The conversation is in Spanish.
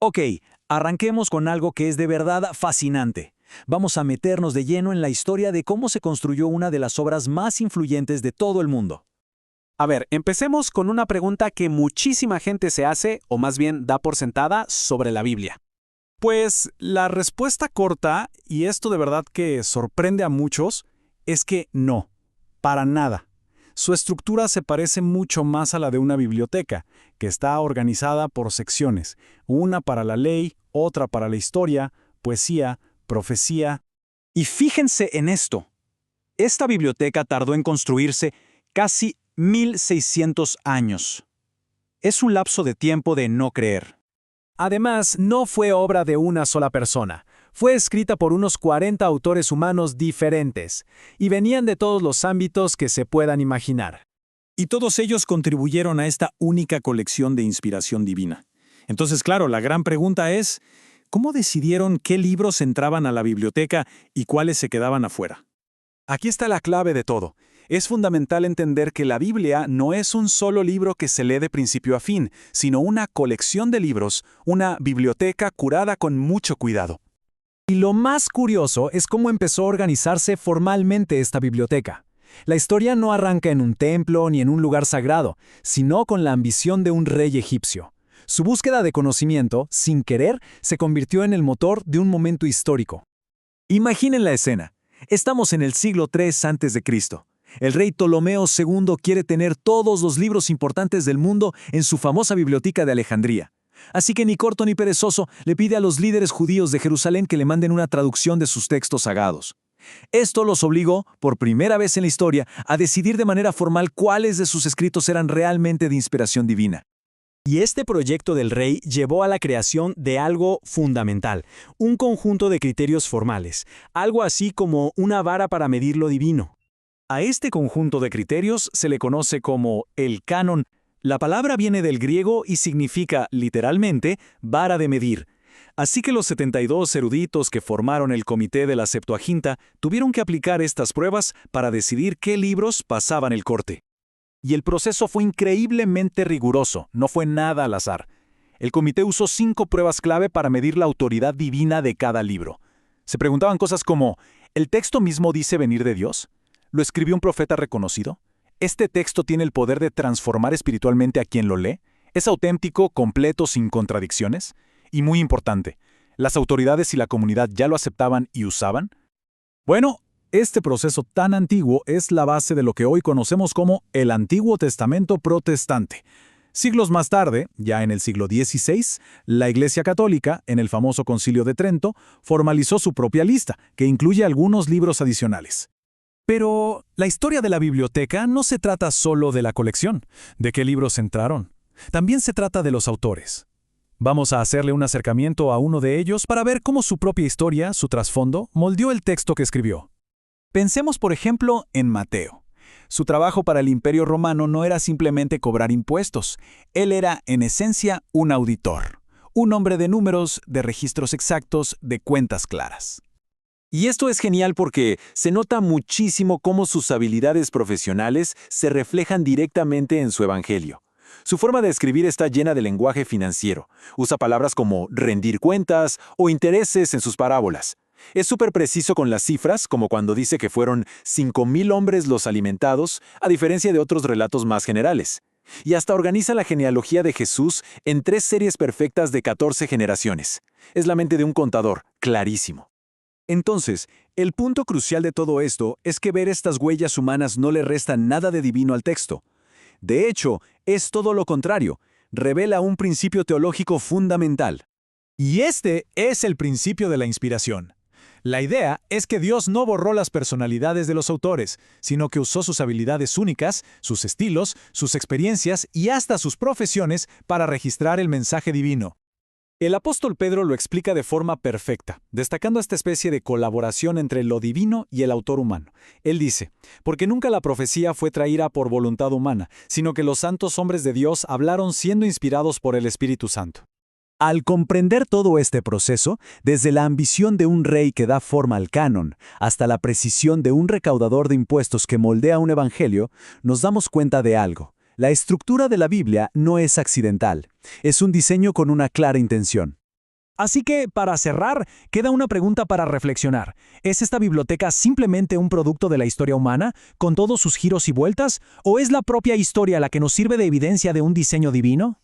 Ok, arranquemos con algo que es de verdad fascinante. Vamos a meternos de lleno en la historia de cómo se construyó una de las obras más influyentes de todo el mundo. A ver, empecemos con una pregunta que muchísima gente se hace, o más bien da por sentada, sobre la Biblia. Pues la respuesta corta, y esto de verdad que sorprende a muchos, es que no, para nada. Su estructura se parece mucho más a la de una biblioteca, que está organizada por secciones, una para la ley, otra para la historia, poesía, profecía. Y fíjense en esto. Esta biblioteca tardó en construirse casi 1600 años. Es un lapso de tiempo de no creer. Además, no fue obra de una sola persona. Fue escrita por unos 40 autores humanos diferentes, y venían de todos los ámbitos que se puedan imaginar. Y todos ellos contribuyeron a esta única colección de inspiración divina. Entonces, claro, la gran pregunta es, ¿cómo decidieron qué libros entraban a la biblioteca y cuáles se quedaban afuera? Aquí está la clave de todo. Es fundamental entender que la Biblia no es un solo libro que se lee de principio a fin, sino una colección de libros, una biblioteca curada con mucho cuidado. Y lo más curioso es cómo empezó a organizarse formalmente esta biblioteca. La historia no arranca en un templo ni en un lugar sagrado, sino con la ambición de un rey egipcio. Su búsqueda de conocimiento, sin querer, se convirtió en el motor de un momento histórico. Imaginen la escena. Estamos en el siglo III a.C. El rey Ptolomeo II quiere tener todos los libros importantes del mundo en su famosa biblioteca de Alejandría. Así que ni corto ni perezoso le pide a los líderes judíos de Jerusalén que le manden una traducción de sus textos sagrados. Esto los obligó, por primera vez en la historia, a decidir de manera formal cuáles de sus escritos eran realmente de inspiración divina. Y este proyecto del rey llevó a la creación de algo fundamental, un conjunto de criterios formales, algo así como una vara para medir lo divino. A este conjunto de criterios se le conoce como el canon. La palabra viene del griego y significa, literalmente, vara de medir. Así que los 72 eruditos que formaron el comité de la Septuaginta tuvieron que aplicar estas pruebas para decidir qué libros pasaban el corte. Y el proceso fue increíblemente riguroso, no fue nada al azar. El comité usó 5 pruebas clave para medir la autoridad divina de cada libro. Se preguntaban cosas como, ¿el texto mismo dice venir de Dios? ¿Lo escribió un profeta reconocido? ¿Este texto tiene el poder de transformar espiritualmente a quien lo lee? ¿Es auténtico, completo, sin contradicciones? Y muy importante, ¿las autoridades y la comunidad ya lo aceptaban y usaban? Bueno, este proceso tan antiguo es la base de lo que hoy conocemos como el Antiguo Testamento protestante. Siglos más tarde, ya en el siglo XVI, la Iglesia Católica, en el famoso Concilio de Trento, formalizó su propia lista, que incluye algunos libros adicionales. Pero la historia de la biblioteca no se trata solo de la colección, de qué libros entraron. También se trata de los autores. Vamos a hacerle un acercamiento a uno de ellos para ver cómo su propia historia, su trasfondo, moldeó el texto que escribió. Pensemos, por ejemplo, en Mateo. Su trabajo para el Imperio Romano no era simplemente cobrar impuestos. Él era, en esencia, un auditor. Un hombre de números, de registros exactos, de cuentas claras. Y esto es genial porque se nota muchísimo cómo sus habilidades profesionales se reflejan directamente en su evangelio. Su forma de escribir está llena de lenguaje financiero. Usa palabras como rendir cuentas o intereses en sus parábolas. Es súper preciso con las cifras, como cuando dice que fueron 5,000 hombres los alimentados, a diferencia de otros relatos más generales. Y hasta organiza la genealogía de Jesús en 3 series perfectas de 14 generaciones. Es la mente de un contador, clarísimo. Entonces, el punto crucial de todo esto es que ver estas huellas humanas no le resta nada de divino al texto. De hecho, es todo lo contrario, revela un principio teológico fundamental. Y este es el principio de la inspiración. La idea es que Dios no borró las personalidades de los autores, sino que usó sus habilidades únicas, sus estilos, sus experiencias y hasta sus profesiones para registrar el mensaje divino. El apóstol Pedro lo explica de forma perfecta, destacando esta especie de colaboración entre lo divino y el autor humano. Él dice, porque nunca la profecía fue traída por voluntad humana, sino que los santos hombres de Dios hablaron siendo inspirados por el Espíritu Santo. Al comprender todo este proceso, desde la ambición de un rey que da forma al canon, hasta la precisión de un recaudador de impuestos que moldea un evangelio, nos damos cuenta de algo. La estructura de la Biblia no es accidental, es un diseño con una clara intención. Así que, para cerrar, queda una pregunta para reflexionar. ¿Es esta biblioteca simplemente un producto de la historia humana, con todos sus giros y vueltas, o es la propia historia la que nos sirve de evidencia de un diseño divino?